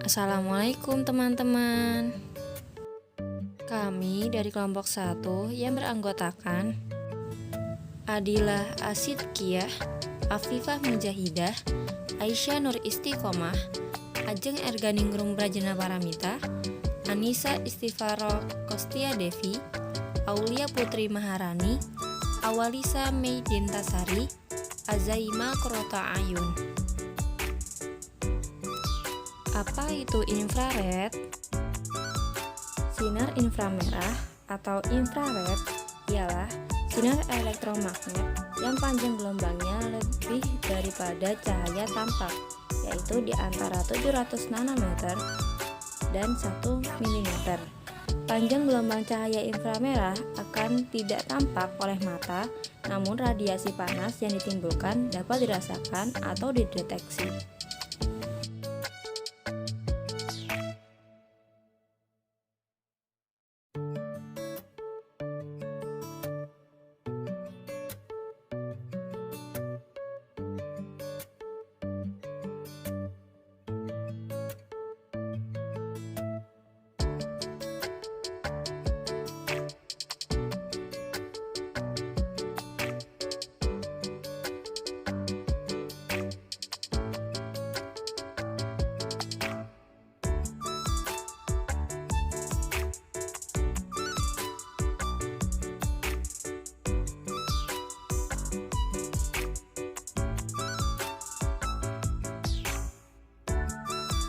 Assalamualaikum teman-teman. Kami dari kelompok 1 yang beranggotakan Adilah Asidkiyah, Afifah Mujahidah, Aisyah Nur Istiqomah, Ajeng Erganingrum Brajana Paramita, Anissa Istifaro Kostia Devi, Aulia Putri Maharani, Awalisa Mei Dintasari, Azaima Kurota Ayun. Apa itu infrared? Sinar inframerah atau infrared ialah sinar elektromagnet yang panjang gelombangnya lebih daripada cahaya tampak, yaitu di antara 700 nanometer dan 1 mm. Panjang gelombang cahaya inframerah akan tidak tampak oleh mata, namun radiasi panas yang ditimbulkan dapat dirasakan atau dideteksi.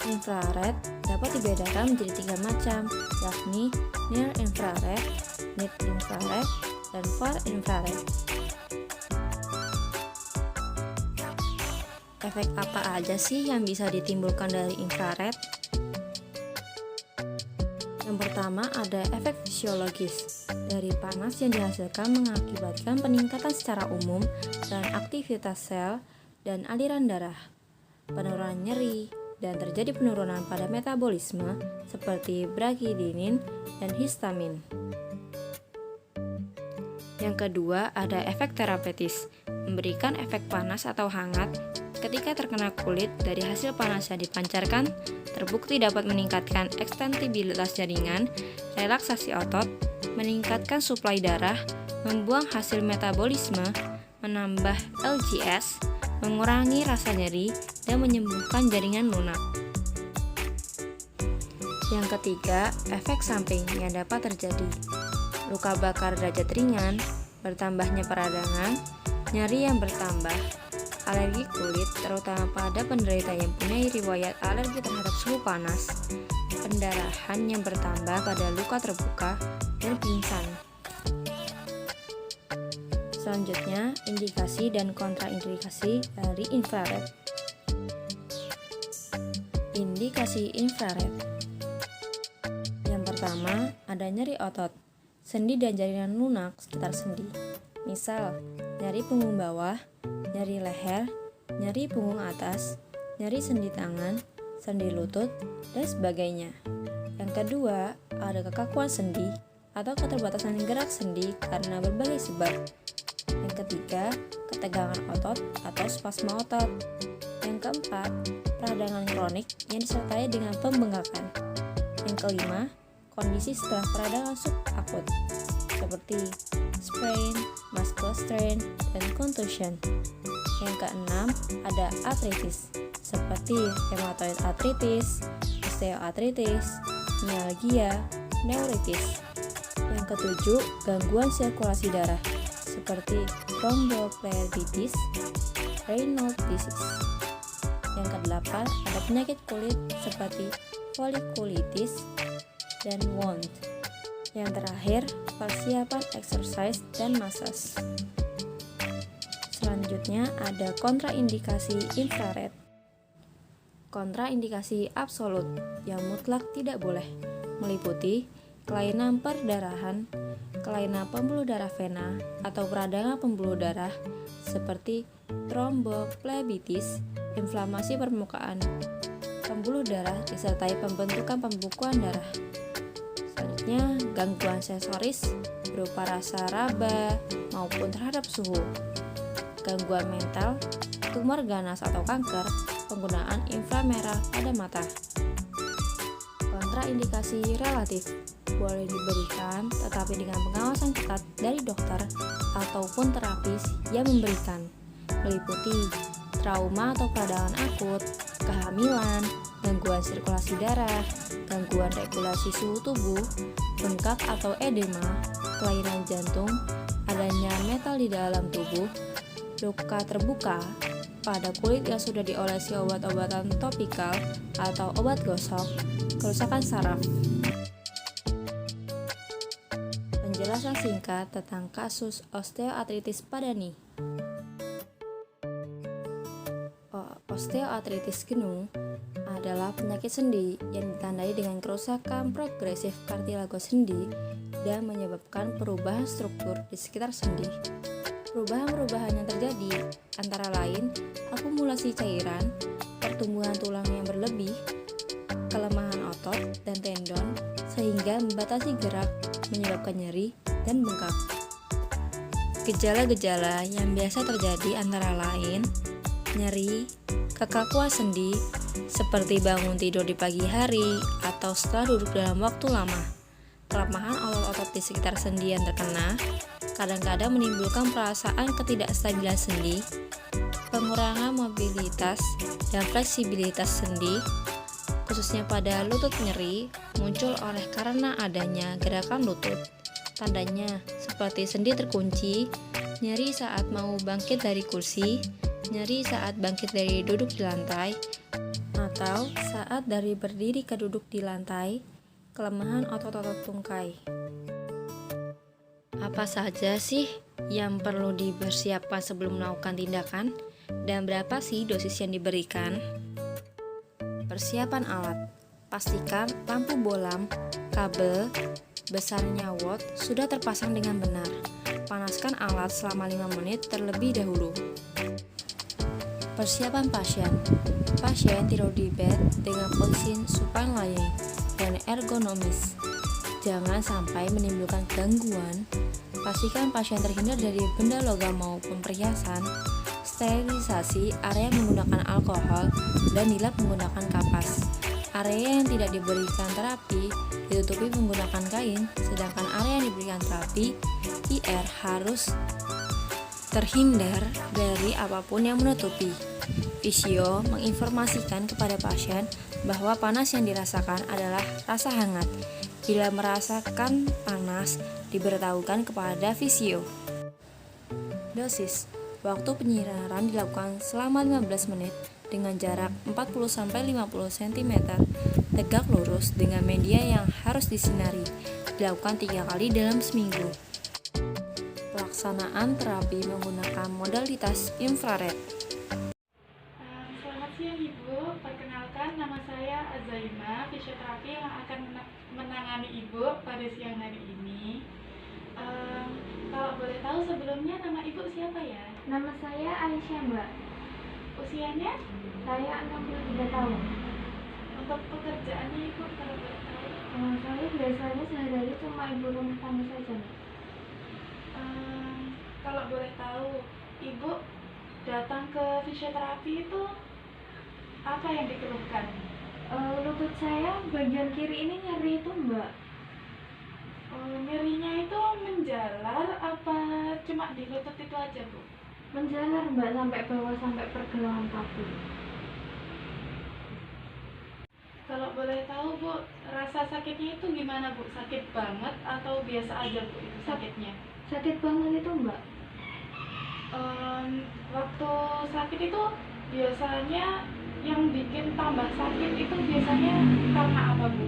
Infrared dapat dibedakan menjadi 3 macam, yakni near infrared, mid infrared, dan far infrared. Efek apa aja sih yang bisa ditimbulkan dari infrared? Yang pertama ada efek fisiologis. Dari panas yang dihasilkan mengakibatkan peningkatan secara umum dan aktivitas sel dan aliran darah, penurunan nyeri, dan terjadi penurunan pada metabolisme seperti bradikinin dan histamin. Yang kedua ada efek terapeutis, memberikan efek panas atau hangat ketika terkena kulit dari hasil panas yang dipancarkan, terbukti dapat meningkatkan ekstensibilitas jaringan, relaksasi otot, meningkatkan suplai darah, membuang hasil metabolisme, menambah LGS, mengurangi rasa nyeri, dan menyembuhkan jaringan lunak. Yang ketiga, efek samping yang dapat terjadi. Luka bakar derajat ringan, bertambahnya peradangan, nyeri yang bertambah, alergi kulit terutama pada penderita yang punya riwayat alergi terhadap suhu panas, pendarahan yang bertambah pada luka terbuka, dan pingsan. Selanjutnya, indikasi dan kontraindikasi dari infrared. Indikasi infrared. Yang pertama, ada nyeri otot, sendi dan jaringan lunak sekitar sendi. Misal, nyeri punggung bawah, nyeri leher, nyeri punggung atas, nyeri sendi tangan, sendi lutut, dan sebagainya. Yang kedua, ada kekakuan sendi atau keterbatasan gerak sendi karena berbagai sebab. Yang ketiga, ketegangan otot atau spasma otot. Yang keempat, peradangan kronik yang disertai dengan pembengkakan. Yang kelima, kondisi setelah peradangan subakut seperti sprain, muscle strain, dan contusion. Yang keenam, ada artritis seperti rheumatoid arthritis, osteoartritis, mialgia, neuritis. Yang ketujuh, gangguan sirkulasi darah seperti thrombophlebitis, Raynaud disease. Yang kedelapan, ada penyakit kulit seperti folikulitis dan wound. Yang terakhir, persiapan exercise dan massage. Selanjutnya ada kontraindikasi infrared. Kontraindikasi absolut yang mutlak tidak boleh meliputi kelainan perdarahan, kelainan pembuluh darah vena, atau peradangan pembuluh darah seperti thrombophlebitis, inflamasi permukaan pembuluh darah disertai pembentukan pembekuan darah. Selanjutnya, gangguan sensoris berupa rasa raba maupun terhadap suhu. Gangguan mental, tumor ganas atau kanker, penggunaan inframerah pada mata. kontraindikasi relatif, boleh diberikan tetapi dengan pengawasan ketat dari dokter ataupun terapis yang memberikan, meliputi trauma atau peradangan akut, kehamilan, gangguan sirkulasi darah, gangguan regulasi suhu tubuh, bengkak atau edema, kelainan jantung, adanya metal di dalam tubuh, luka terbuka pada kulit yang sudah diolesi obat-obatan topikal atau obat gosok, kerusakan saraf. Penjelasan singkat tentang kasus osteoartritis pada knee. Osteoartritis gunung adalah penyakit sendi yang ditandai dengan kerusakan progresif kartilago sendi dan menyebabkan perubahan struktur di sekitar sendi. Perubahan-perubahan yang terjadi antara lain akumulasi cairan, pertumbuhan tulang yang berlebih, kelemahan otot dan tendon sehingga membatasi gerak, menyebabkan nyeri dan bengkak. Gejala-gejala yang biasa terjadi antara lain nyeri, kekakuan sendi seperti bangun tidur di pagi hari atau setelah duduk dalam waktu lama, kelemahan otot-otot di sekitar sendi yang terkena, kadang-kadang menimbulkan perasaan ketidakstabilan sendi, pengurangan mobilitas dan fleksibilitas sendi, khususnya pada lutut nyeri, muncul oleh karena adanya gerakan lutut. Tandanya seperti sendi terkunci, nyeri saat mau bangkit dari kursi, nyeri saat bangkit dari duduk di lantai, atau saat dari berdiri ke duduk di lantai, kelemahan otot-otot tungkai. Apa saja sih yang perlu dipersiapkan sebelum melakukan tindakan? Dan berapa sih dosis yang diberikan? Persiapan alat. Pastikan lampu bolam, kabel, besarnya watt sudah terpasang dengan benar. Panaskan alat selama 5 menit terlebih dahulu. Persiapan pasien. Pasien tidur di bed dengan posisi supine lying dan ergonomis. Jangan sampai menimbulkan gangguan. Pastikan pasien terhindar dari benda logam maupun perhiasan. Sterilisasi area menggunakan alkohol dan dilap menggunakan kapas. Area yang tidak diberikan terapi ditutupi menggunakan kain, sedangkan area yang diberikan terapi IR harus terhindar dari apapun yang menutupi. Fisio menginformasikan kepada pasien bahwa panas yang dirasakan adalah rasa hangat. Bila merasakan panas, diberitahukan kepada fisio. Dosis. Waktu penyinaran dilakukan selama 15 menit dengan jarak 40-50 cm, tegak lurus dengan media yang harus disinari, dilakukan 3 kali dalam seminggu. Pelaksanaan terapi menggunakan modalitas infrared. Selamat siang Ibu, perkenalkan nama saya Azaima, fisioterapi yang akan menangani Ibu pada siang hari ini. Kalau boleh tahu sebelumnya nama Ibu siapa ya? Nama saya Aisyah, Mbak. Usianya? Saya 63 tahun. Untuk pekerjaannya Ibu kalau boleh tahu? Saya biasanya sehari-hari cuma ibu rumah tangga saja, Mbak. Kalau boleh tahu, Ibu datang ke fisioterapi itu apa yang dikeluhkan? Lutut saya bagian kiri ini nyeri itu, Mbak. Nyerinya itu menjalar apa cuma di lutut itu aja, Bu? Menjalar, Mbak, sampai bawah, sampai pergelangan kaki. Kalau boleh tahu, Bu, rasa sakitnya itu gimana, Bu? Sakit banget atau biasa aja, Bu, itu sakitnya? Sakit banget itu, Mbak. Waktu sakit itu biasanya yang bikin tambah sakit itu biasanya karena apa, Bu?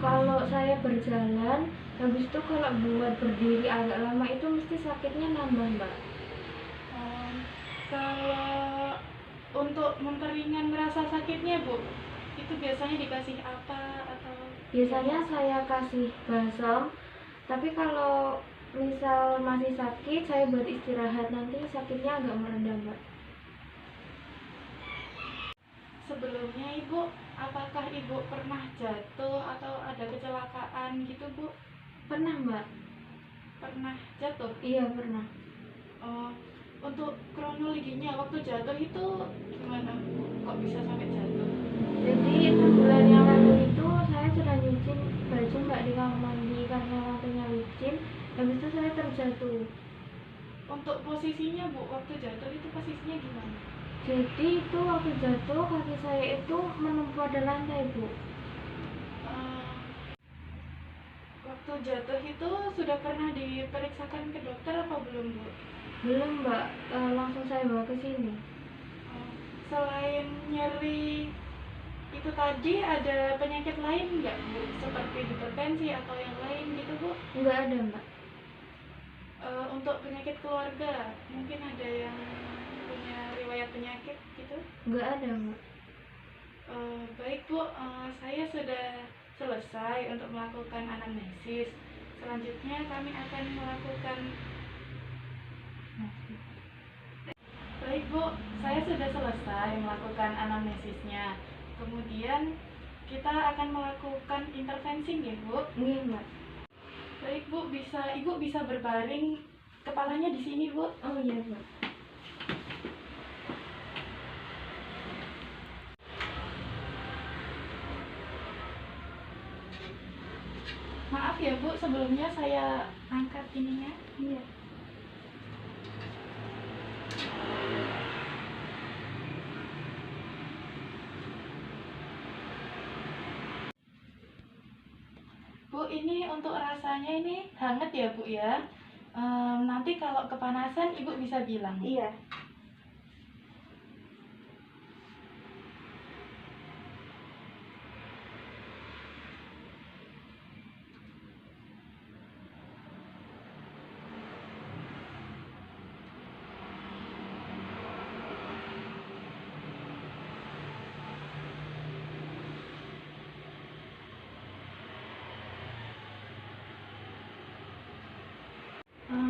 Kalau saya berjalan, habis itu kalau buat berdiri agak lama itu mesti sakitnya nambah, Mbak. Kalau untuk memperingan rasa sakitnya, Bu, itu biasanya dikasih apa atau? Biasanya saya kasih balsam, tapi kalau misal masih sakit, saya buat istirahat, nanti sakitnya agak mereda, Mbak. Sebelumnya Ibu, apakah Ibu pernah jatuh atau ada kecelakaan gitu, Bu? Pernah, Mbak. Pernah jatuh? Iya, pernah. Untuk kronologinya waktu jatuh itu gimana, Bu? Kok bisa sampai jatuh? Jadi 6 bulan yang lalu itu saya sedang nyuci nyuci baju Mbak di kamar mandi karena lantainya licin. Habis itu saya terjatuh. Untuk posisinya Bu, waktu jatuh itu posisinya gimana? Jadi itu waktu jatuh kaki saya itu menempel pada lantai Bu. Eh, Waktu jatuh itu sudah pernah diperiksakan ke dokter apa belum Bu? Belum Mbak, langsung saya bawa ke sini. Selain nyeri itu tadi ada penyakit lain nggak Bu? Seperti hipertensi atau yang lain gitu Bu? Nggak ada Mbak. Untuk penyakit keluarga, mungkin ada yang punya riwayat penyakit gitu? Nggak ada Mbak. Baik Bu, saya sudah selesai untuk melakukan anamnesis. Selanjutnya kami akan melakukan. Baik Bu, saya sudah selesai melakukan anamnesisnya. Kemudian kita akan melakukan intervensi ya Bu. Iya Mbak. Baik Bu, Ibu bisa berbaring kepalanya di sini Bu. Oh iya Mbak. Maaf ya Bu, sebelumnya saya angkat ininya. Iya. Bu, ini untuk rasanya ini hangat ya Bu ya. Nanti kalau kepanasan Ibu bisa bilang. Iya.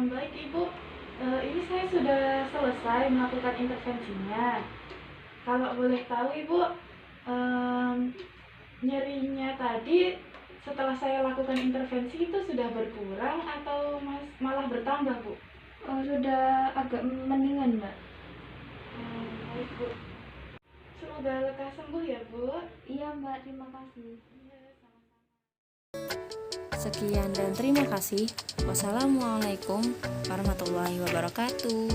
Baik Ibu, ini saya sudah selesai melakukan intervensinya. Kalau boleh tahu Ibu, nyerinya tadi setelah saya lakukan intervensi itu sudah berkurang atau malah bertambah Bu? Oh, sudah agak mendingan Mbak. Baik Bu, semoga lekas sembuh ya Bu. Iya Mbak, terima kasih. Iya, sama-sama. Sekian dan terima kasih. Wassalamualaikum warahmatullahi wabarakatuh.